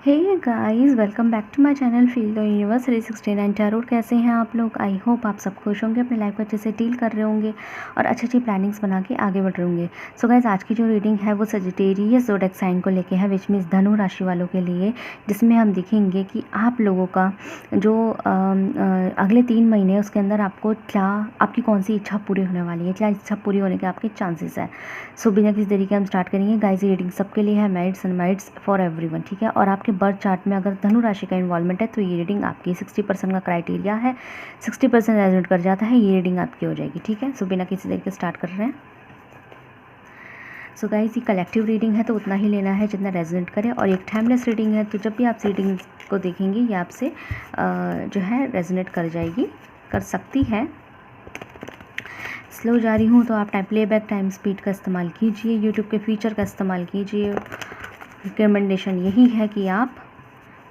Hey guys, welcome back to my channel feel the universe 369 tarot. कैसे हैं आप लोग? आई होप आप सब खुश होंगे, अपनी लाइफ को अच्छे से डील कर रहे होंगे और अच्छी अच्छी प्लानिंग्स बना के आगे बढ़ रहे होंगे। सो गाइस, आज की जो रीडिंग है वो सजिटेरियस ज़ोडिएक साइन को लेके है, विच मीन्स धनु राशि वालों के लिए, जिसमें हम देखेंगे कि आप लोगों का जो अगले 3 महीने उसके अंदर आपको क्या, आपकी कौन सी इच्छा पूरी होने वाली है, क्या इच्छा पूरी होने के आपके चांसेस है। सो बिना किसी तरीके हम स्टार्ट करेंगे। गाइस, ये रीडिंग सबके लिए है, मैरिड्स अनमैरिड्स फॉर एवरीवन, ठीक है। और आपके बर्थ चार्ट में अगर धनु राशि का इन्वॉल्वमेंट है तो ये रीडिंग आपकी 60% का क्राइटेरिया है, 60% रेजोनेट कर जाता है, ये रीडिंग आपकी हो जाएगी, ठीक है। सो बिना किसी तरीके स्टार्ट कर रहे हैं। सो गाइस, ये कलेक्टिव रीडिंग है तो उतना ही लेना है जितना रेजोनेट करे, और एक टाइमलेस रीडिंग है तो जब भी आप रीडिंग को देखेंगे ये आपसे जो है रेजोनेट कर जाएगी, कर सकती है। स्लो जा रही हूँ तो आप टाइम प्लेबैक टाइम स्पीड का इस्तेमाल कीजिए, यूट्यूब के फीचर का इस्तेमाल कीजिए। रिकमेंडेशन यही है कि आप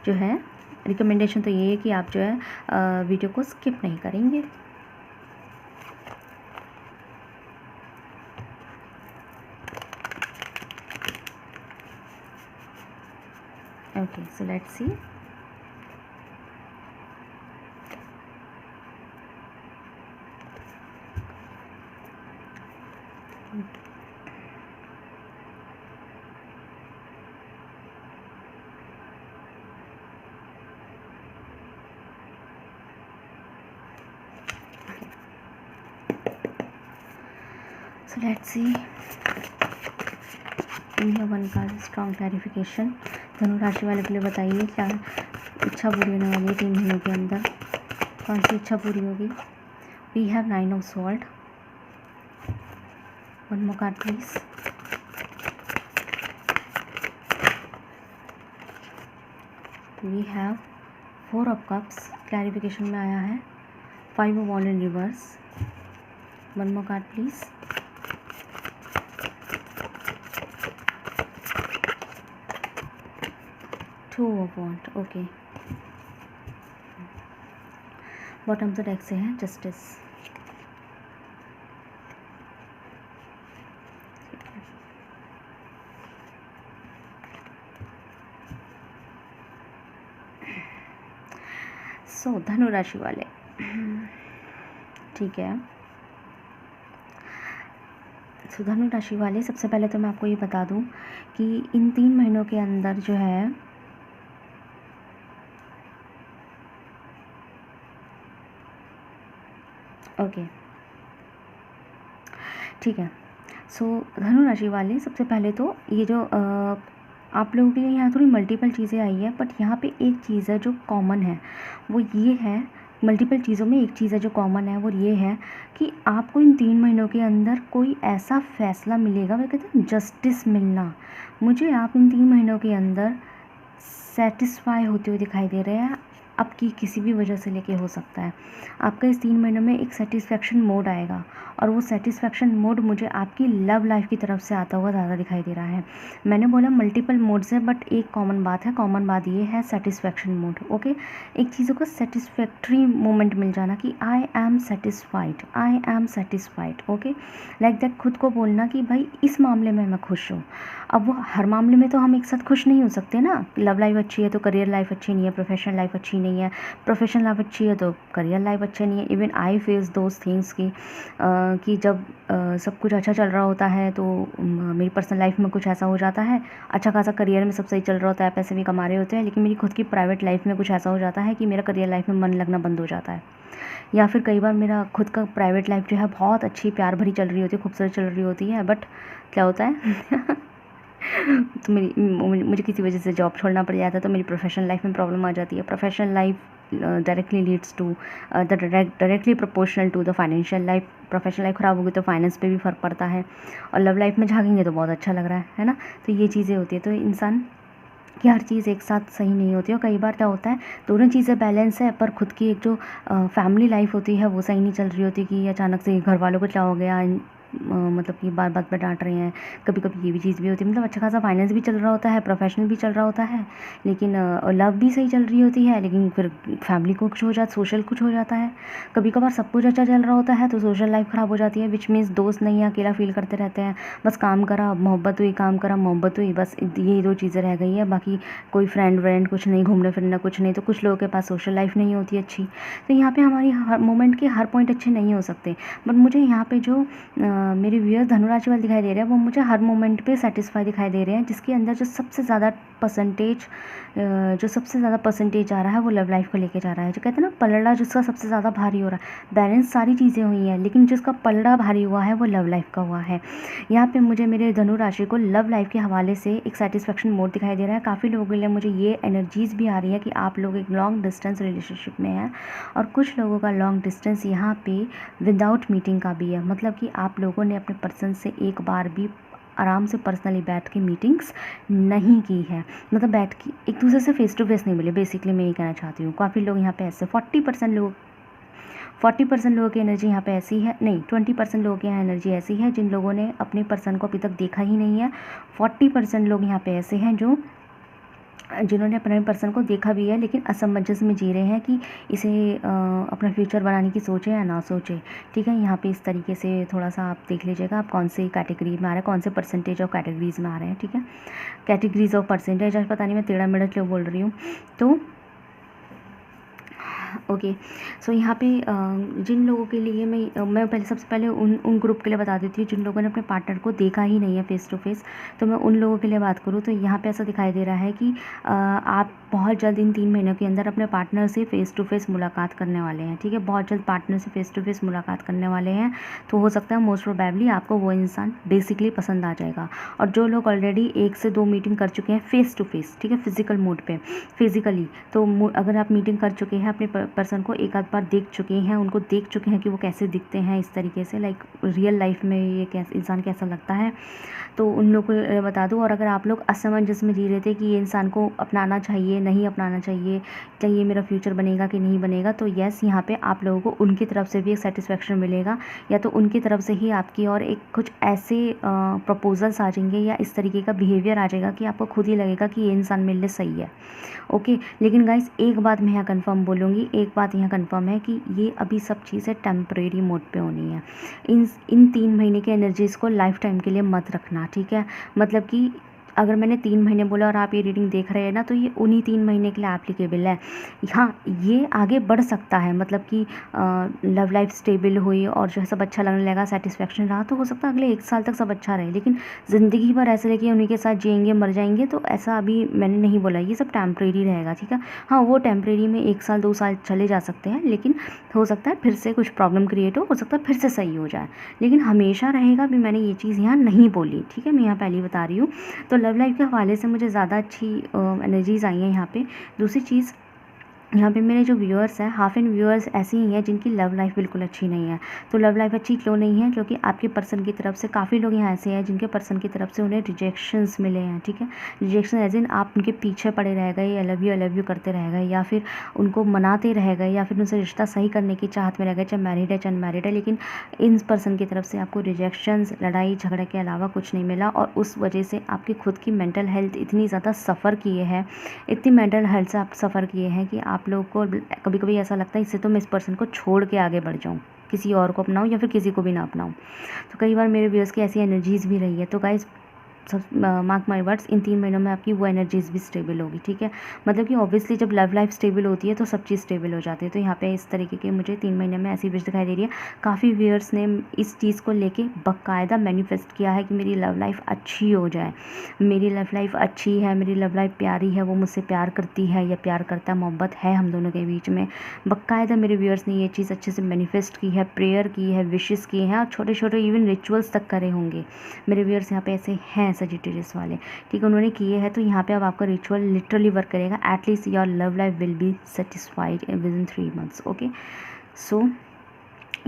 जो है, रिकमेंडेशन तो ये है कि आप जो है वीडियो को स्किप नहीं करेंगे। Okay, so let's see. So let's see. One card strong clarification. धनु राशि वाले के लिए बताइए क्या इच्छा पूरी होने वाली है 3 महीनों के अंदर, कौन सी इच्छा पूरी होगी। We have 9 of sword. One more card please. We have 4 of cups, clarification में आया है। 5 of wand in reverse. One more card please. Two of wand, okay. Bottom of the deck से है जस्टिस। सो धनु राशि वाले, ठीक है। सो धनु राशि वाले, सबसे पहले तो मैं आपको ये बता दूं कि इन 3 महीनों के अंदर जो है ओके, ठीक है। सो धनु राशि वाले, सबसे पहले तो ये जो आप लोगों के लिए यहाँ थोड़ी मल्टीपल चीज़ें आई है, बट यहाँ पे एक चीज़ है जो कॉमन है, वो ये है। मल्टीपल चीज़ों में एक चीज़ है जो कॉमन है, वो ये है कि आपको इन 3 महीनों के अंदर कोई ऐसा फैसला मिलेगा, वो कहते हैं जस्टिस मिलना। मुझे आप इन 3 महीनों के अंदर सेटिस्फाई होते हुए दिखाई दे रहे हैं, आपकी किसी भी वजह से लेके हो सकता है। आपका इस 3 महीनों में एक सेटिस्फेक्शन मोड आएगा, और वो सेटिस्फेक्शन मोड मुझे आपकी लव लाइफ की तरफ से आता हुआ ज़्यादा दिखाई दे रहा है। मैंने बोला मल्टीपल मोड्स है, बट एक कॉमन बात है, कॉमन बात ये है सेटिस्फेक्शन मोड, ओके। एक चीज़ों को सेटिस्फैक्ट्री मोमेंट मिल जाना कि I am satisfied, I am satisfied, okay. Like that, खुद को बोलना कि भाई इस मामले में मैं खुश हूँ। अब वो हर मामले में तो हम एक साथ खुश नहीं हो सकते ना। लव लाइफ अच्छी है तो करियर लाइफ अच्छी नहीं है, प्रोफेशनल लाइफ अच्छी नहीं है, प्रोफेशनल लाइफ अच्छी है तो करियर लाइफ अच्छा नहीं है। Even I face those things कि जब सब कुछ अच्छा चल रहा होता है तो मेरी पर्सनल लाइफ में कुछ ऐसा हो जाता है, अच्छा खासा करियर में सब सही चल रहा होता है, पैसे भी कमा रहे होते हैं, लेकिन मेरी खुद की प्राइवेट लाइफ में कुछ ऐसा हो जाता है कि मेरा करियर लाइफ में मन लगना बंद हो जाता है। या फिर कई बार मेरा खुद का प्राइवेट लाइफ जो है बहुत अच्छी प्यार भरी चल रही होती है, खूबसूरत चल रही होती है, बट क्या होता है तो मुझे किसी वजह से जॉब छोड़ना पड़ जाता है, तो मेरी प्रोफेशनल लाइफ में प्रॉब्लम आ जाती है। Professional life directly leads to directly proportional to the financial life. Professional life ख़राब होगी तो फाइनेंस पे भी फ़र्क पड़ता है, और लव लाइफ में झाँकेंगे तो बहुत अच्छा लग रहा है ना। तो ये चीज़ें होती है, तो इंसान कि हर चीज़ एक साथ सही नहीं होती है। और कई बार क्या होता है, दोनों चीज़ें बैलेंस है, पर खुद की एक जो फैमिली लाइफ होती है वो सही नहीं चल रही होती, कि अचानक से घर वालों को क्या हो गया, मतलब कि बात बात पर डांट रहे हैं। कभी कभी ये भी चीज़ भी होती है, मतलब अच्छा खासा फाइनेंस भी चल रहा होता है, प्रोफेशनल भी चल रहा होता है, लेकिन लव भी सही चल रही होती है, लेकिन फिर फैमिली को कुछ हो जाता, सोशल कुछ हो जाता है। कभी कभार सब कुछ अच्छा चल रहा होता है तो सोशल लाइफ ख़राब हो जाती है, विच मीन्स दोस्त नहीं है, अकेला फील करते रहते हैं। बस काम करा मोहब्बत हुई, काम करा मोहब्बत हुई, बस यही दो चीज़ें रह गई है। बाकी कोई फ्रेंड व्रेंड कुछ नहीं, घूमने फिरना कुछ नहीं। तो कुछ लोगों के पास सोशल लाइफ नहीं होती अच्छी। तो यहाँ पे हमारी हर मोमेंट के हर पॉइंट अच्छे नहीं हो सकते, बट मुझे यहाँ पे जो मेरे व्यूअर्स धनुराशि वाले दिखाई दे रहे हैं वो मुझे हर मोमेंट पे सेटिस्फाई दिखाई दे रहे हैं, जिसके अंदर जो सबसे ज़्यादा परसेंटेज आ रहा है वो लव लाइफ को लेके जा रहा है। जो कहते हैं ना पलड़ा जिसका सबसे ज़्यादा भारी हो रहा है, बैलेंस सारी चीज़ें हुई हैं, लेकिन जिसका पलड़ा भारी हुआ है वो लव लाइफ का हुआ है। यहाँ पे मुझे मेरे धनु राशि को लव लाइफ के हवाले से एक सेटिस्फेक्शन मोड दिखाई दे रहा है। काफ़ी लोगों के लिए मुझे ये एनर्जीज़ भी आ रही है कि आप लोग एक लॉन्ग डिस्टेंस रिलेशनशिप में हैं, और कुछ लोगों का लॉन्ग डिस्टेंस यहाँ पे विदाउट मीटिंग का भी है। मतलब कि आप लोगों ने अपने पर्सन से एक बार भी आराम से पर्सनली बैठ के मीटिंग्स नहीं की है, मतलब बैठ के एक दूसरे से फेस टू फेस नहीं मिले। बेसिकली मैं ये कहना चाहती हूँ, काफ़ी लोग यहाँ पे ऐसे 40% लोगों की एनर्जी यहाँ पे ऐसी है, नहीं 20% लोगों की यहाँ एनर्जी ऐसी है जिन लोगों ने अपने पर्सन को अभी तक देखा ही नहीं है। 40% लोग यहाँ पे ऐसे हैं जिन्होंने अपने पर्सन को देखा भी है, लेकिन असमंजस में जी रहे हैं कि इसे अपना फ्यूचर बनाने की सोचे या ना सोचे। ठीक है, यहाँ पे इस तरीके से थोड़ा सा आप देख लीजिएगा आप कौन सी कैटेगरी में आ रहे हैं, कौन से परसेंटेज ऑफ कैटेगरीज में आ रहे हैं। ठीक है, कैटेगरीज ऑफ परसेंटेज, आज पता नहीं मैं टेढ़ा मेढ़ा क्यों बोल रही हूँ। तो ओके, सो यहाँ पे जिन लोगों के लिए मैं पहले सबसे पहले उन ग्रुप के लिए बता देती हूँ जिन लोगों ने अपने पार्टनर को देखा ही नहीं है फेस टू फेस। तो मैं उन लोगों के लिए बात करूँ तो यहाँ पे ऐसा दिखाई दे रहा है कि आप बहुत जल्द इन 3 महीनों के अंदर अपने पार्टनर से फेस टू फेस मुलाकात करने वाले हैं। ठीक है, बहुत जल्द पार्टनर से फेस टू फेस मुलाकात करने वाले हैं। तो हो सकता है मोस्ट प्रोबेबली आपको वो इंसान बेसिकली पसंद आ जाएगा। और जो लोग ऑलरेडी 1 से 2 मीटिंग कर चुके हैं फेस टू फेस, ठीक है, फिजिकल मोड पे, फिजिकली, तो अगर आप मीटिंग कर चुके हैं अपने पर्सन को एक आध बार देख चुके हैं, उनको देख चुके हैं कि वो कैसे दिखते हैं इस तरीके से, लाइक रियल लाइफ में ये इंसान कैसा लगता है, तो उन लोग को बता दूँ। और अगर आप लोग असमंजस में जी रहे थे कि ये इंसान को अपनाना चाहिए नहीं अपनाना चाहिए, क्या ये मेरा फ्यूचर बनेगा कि नहीं बनेगा, तो यस, यहाँ पे आप लोगों को उनकी तरफ से भी एक सेटिस्फेक्शन मिलेगा, या तो उनकी तरफ से ही आपकी और एक कुछ ऐसे प्रपोजल्स आ जाएंगे या इस तरीके का बिहेवियर आ जाएगा कि आपको खुद ही लगेगा कि ये इंसान मेरे लिए सही है। ओके, लेकिन गाइस एक बात मैं यहाँ कंफर्म बोलूँगी, एक बात यहाँ कंफर्म है कि ये अभी सब चीज़ें टेम्परेरी मोड पे होनी है। इन 3 महीने के एनर्जीज़ को लाइफ टाइम के लिए मत रखना। ठीक है, मतलब कि अगर मैंने 3 महीने बोला और आप ये रीडिंग देख रहे हैं ना, तो ये उन्हीं 3 महीने के लिए एप्लीकेबल है। हाँ, ये आगे बढ़ सकता है, मतलब कि लव लाइफ स्टेबल हुई और जो है सब अच्छा लगने लगा, सेटिस्फेक्शन रहा, तो हो सकता है अगले 1 साल तक सब अच्छा रहे। लेकिन ज़िंदगी भर ऐसे रहे कि उन्हीं के साथ जिएंगे मर जाएंगे, तो ऐसा अभी मैंने नहीं बोला, ये सब टेम्परेरी रहेगा। ठीक है, हाँ, वो टेम्परेरी में 1 साल 2 साल चले जा सकते हैं, लेकिन हो सकता है फिर से कुछ प्रॉब्लम क्रिएट हो सकता है फिर से सही हो जाए, लेकिन हमेशा रहेगा भी, मैंने ये चीज़ यहाँ नहीं बोली। ठीक है, मैं यहाँ पहले बता रही हूँ। तो लव लाइफ के हवाले से मुझे ज़्यादा अच्छी एनर्जीज़ आई हैं यहाँ पे। दूसरी चीज़, यहाँ पे मेरे जो व्यूअर्स हैं, हाफ एंड व्यूअर्स ऐसे ही हैं जिनकी लव लाइफ बिल्कुल अच्छी नहीं है। तो लव लाइफ अच्छी क्यों नहीं है? क्योंकि आपके पर्सन की तरफ से काफ़ी लोग यहाँ ऐसे हैं जिनके पर्सन की तरफ से उन्हें रिजेक्शंस मिले हैं। ठीक है, रिजेक्शन एज इन आप उनके पीछे पड़े रह गए, आई लव यू करते रह गए, या फिर उनको मनाते रह गए, या फिर उनसे रिश्ता सही करने की चाहत में रह गए, चाहे मैरिड है चाहे अनमैरिड है, लेकिन इन पर्सन की तरफ से आपको रिजेक्शंस, लड़ाई झगड़े के अलावा कुछ नहीं मिला, और उस वजह से आपकी खुद की मेंटल हेल्थ इतनी ज़्यादा सफ़र किए हैं, इतनी मेंटल हेल्थ से आप सफ़र किए हैं कि आप लोग को कभी कभी ऐसा लगता है इससे तो मैं इस पर्सन को छोड़ के आगे बढ़ जाऊँ, किसी और को अपनाऊँ या फिर किसी को भी ना अपनाऊँ। तो कई बार मेरे व्यूअर्स की ऐसी एनर्जीज़ भी रही है। तो गाइस, सब मार्क माई वर्ड्स, इन 3 महीनों में आपकी वो एनर्जीज भी स्टेबल होगी। ठीक है, मतलब कि ऑब्वियसली जब लव लाइफ स्टेबल होती है तो सब चीज़ स्टेबल हो जाती है। तो यहाँ पे इस तरीके के मुझे 3 महीने में ऐसी विश दिखाई दे रही है। काफ़ी व्यूअर्स ने इस चीज़ को लेके बाकायदा मैनिफेस्ट किया है कि मेरी लव लाइफ अच्छी हो जाए, मेरी लव लाइफ अच्छी है, मेरी लव लाइफ प्यारी है, वो मुझसे प्यार करती है या प्यार करता है, मोहब्बत है हम दोनों के बीच में। बाकायदा मेरे व्यूअर्स ने ये चीज़ अच्छे से मैनिफेस्ट की है, प्रेयर की है, विशेस किए हैं, और छोटे छोटे इवन रिचुअल्स तक करे होंगे। मेरे व्यूअर्स यहाँ पे ऐसे हैं सजिटेरियस वाले, ठीक है, उन्होंने किए हैं। तो यहाँ पे अब आपका रिचुअल लिटरली वर्क करेगा। At least your love life will be satisfied within 3 months. Okay, so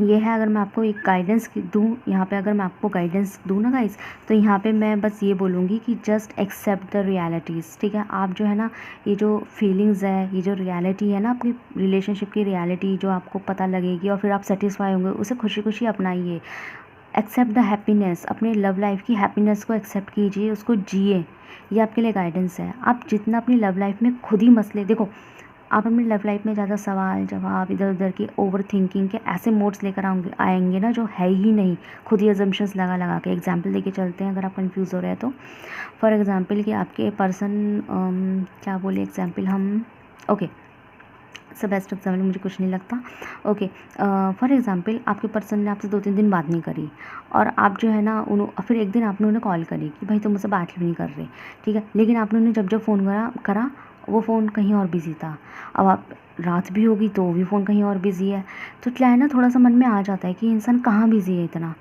ये है। अगर मैं आपको एक गाइडेंस दूँ यहाँ पे, अगर मैं आपको गाइडेंस दूँ ना गाइस, तो यहाँ पे मैं बस ये बोलूँगी कि जस्ट एक्सेप्ट द रियलिटीज़। ठीक है, आप जो है ना, ये जो फीलिंग्स है, ये जो रियलिटी है ना, आपकी रिलेशनशिप की रियलिटी जो आपको पता लगेगी और फिर आप सेटिस्फाई होंगे, उसे खुशी खुशी अपनाइए। एक्सेप्ट द हैप्पीनेस, अपने लव लाइफ की हैप्पीनेस को एक्सेप्ट कीजिए, उसको जिए। ये आपके लिए गाइडेंस है। आप जितना अपनी लव लाइफ में खुद ही मसले, देखो आप अपनी लव लाइफ में ज़्यादा सवाल जवाब इधर उधर की ओवर थिंकिंग के ऐसे मोड्स लेकर आएंगे ना जो है ही नहीं, खुद ही अजम्पशंस लगा लगा के। एग्जाम्पल देके चलते हैं अगर आप कंफ्यूज हो रहे हैं तो। फॉर एग्ज़ाम्पल कि आपके पर्सन, क्या बोले एग्जाम्पल हम, ओके सब बेस्ट एग्जाम्पल मुझे कुछ नहीं लगता। ओके, फॉर एग्ज़ाम्पल आपके पर्सन ने आपसे 2-3 दिन बात नहीं करी, और आप जो है ना फिर एक दिन आपने उन्हें कॉल करी कि भाई तुम मुझसे बात क्यों नहीं कर रहे, ठीक है। लेकिन आपने उन्हें जब जब फ़ोन करा वो फ़ोन कहीं और बिज़ी था। अब आप रात भी होगी तो भी फ़ोन कहीं और बिज़ी है, तो क्या है ना, थोड़ा सा मन में आ जाता है कि इंसान कहाँ बिज़ी है इतना।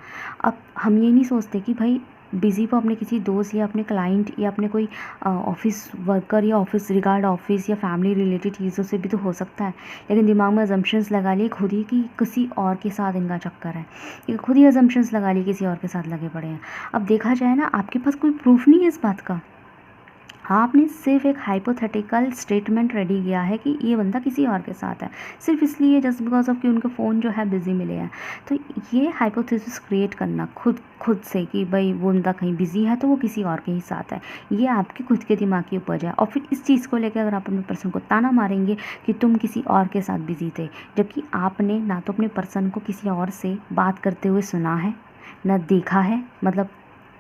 अब हम ये नहीं सोचते कि भाई बिज़ी वो अपने किसी दोस्त या अपने क्लाइंट या अपने कोई ऑफिस वर्कर या ऑफिस रिगार्ड ऑफिस या फैमिली रिलेटेड चीज़ों से भी तो हो सकता है। लेकिन दिमाग में अजम्पशंस लगा लिए खुद ही कि किसी और के साथ इनका चक्कर है, ये खुद ही अजम्पशंस लगा लिए किसी और के साथ लगे पड़े हैं। अब देखा जाए ना, आपके पास कोई प्रूफ नहीं है इस बात का, आपने सिर्फ एक हाइपोथेटिकल स्टेटमेंट रेडी किया है कि ये बंदा किसी और के साथ है, सिर्फ इसलिए जस्ट बिकॉज ऑफ कि उनके फ़ोन जो है बिज़ी मिले हैं। तो ये हाइपोथेसिस क्रिएट करना खुद से कि भाई वो बंदा कहीं बिज़ी है तो वो किसी और के ही साथ है, ये आपके खुद के दिमाग की उपज है। और फिर इस चीज़ को लेकर अगर आप अपने पर्सन को ताना मारेंगे कि तुम किसी और के साथ बिज़ी थे, जबकि आपने ना तो अपने पर्सन को किसी और से बात करते हुए सुना है, ना देखा है, मतलब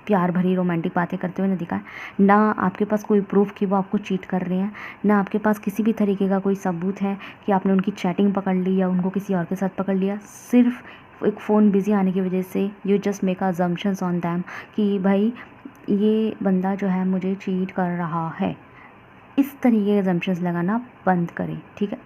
प्यार भरी रोमांटिक बातें करते हुए ना दिखा है, ना आपके पास कोई प्रूफ कि वो आपको चीट कर रहे हैं, ना आपके पास किसी भी तरीके का कोई सबूत है कि आपने उनकी चैटिंग पकड़ ली या उनको किसी और के साथ पकड़ लिया। सिर्फ एक फ़ोन बिज़ी आने की वजह से you just make assumptions on them कि भाई ये बंदा जो है मुझे चीट कर रहा है। इस तरीके के अजम्पशंस लगाना बंद करें, ठीक है।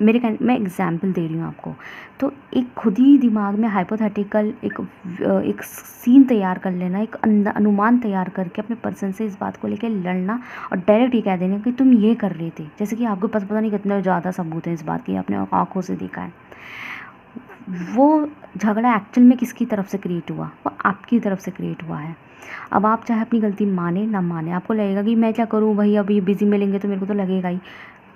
मैं एग्जाम्पल दे रही हूँ आपको, तो एक खुद ही दिमाग में हाइपोथेटिकल एक सीन तैयार कर लेना, एक अनुमान तैयार करके अपने पर्सन से इस बात को लेकर लड़ना और डायरेक्ट ये कह देना कि तुम ये कर रहे थे, जैसे कि आपके पास पता नहीं कितने ज़्यादा सबूत हैं इस बात की, आपने आँखों से देखा है। वो झगड़ा एक्चुअल में किसकी तरफ से क्रिएट हुआ, वो आपकी तरफ से क्रिएट हुआ है। अब आप चाहे अपनी गलती माने ना माने, आपको लगेगा कि मैं क्या करूँ भाई, अब ये बिज़ी मिलेंगे तो मेरे को तो लगेगा ही,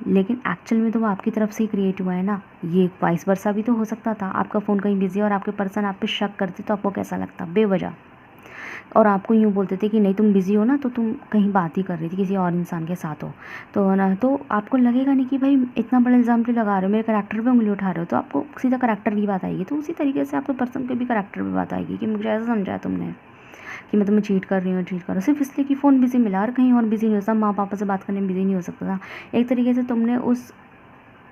लेकिन एक्चुअल में तो वो आपकी तरफ से ही क्रिएट हुआ है ना। ये वाइस वर्सा भी तो हो सकता था, आपका फ़ोन कहीं बिज़ी है और आपके पर्सन आप पे शक करते तो आपको कैसा लगता बेवजह, और आपको यूँ बोलते थे कि नहीं तुम बिज़ी हो ना तो तुम कहीं बात ही कर रही थी किसी और इंसान के साथ हो, तो ना तो आपको लगेगा नहीं कि भाई इतना बड़ा इल्ज़ाम क्यों लगा रहे हो, मेरे करैक्टर पे उंगली उठा रहे हो, तो आपको सीधा करैक्टर की बात आएगी। तो उसी तरीके से आपके पर्सन के भी करैक्टर पे बात आएगी कि मुझे ऐसा समझा है तुमने कि मैं तुम्हें चीट कर रही हूँ, सिर्फ इसलिए कि फ़ोन बिज़ी मिला और कहीं और बिज़ी नहीं हो सकता, माँ पापा से बात करने में बिज़ी नहीं हो सकता था। एक तरीके से तुमने उस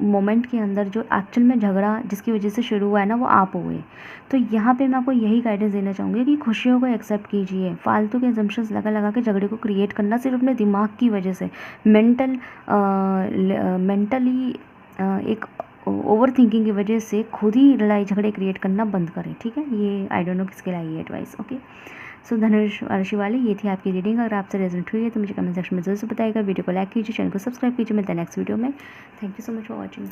मोमेंट के अंदर जो एक्चुअल में झगड़ा जिसकी वजह से शुरू हुआ है ना, वो आप हो गए। तो यहाँ पे मैं आपको यही गाइडेंस देना चाहूँगी कि खुशियों को एक्सेप्ट कीजिए, फालतू के अजम्पशंस लगा लगा के झगड़े को क्रिएट करना सिर्फ अपने दिमाग की वजह से, मेंटली एक ओवर थिंकिंग की वजह से खुद ही लड़ाई झगड़े क्रिएट करना बंद करें, ठीक है। ये आई डोंट नो किसके लिए ये एडवाइस, ओके। सो धनुष राशि वाले, ये थी आपकी रीडिंग। अगर आपसे रेजोनेट हुई है तो मुझे कमेंट सेक्शन में जरूर से बताइएगा। वीडियो को लाइक कीजिए, चैनल को सब्सक्राइब कीजिए। मिलते हैं नेक्स्ट वीडियो में। Thank you so much for watching.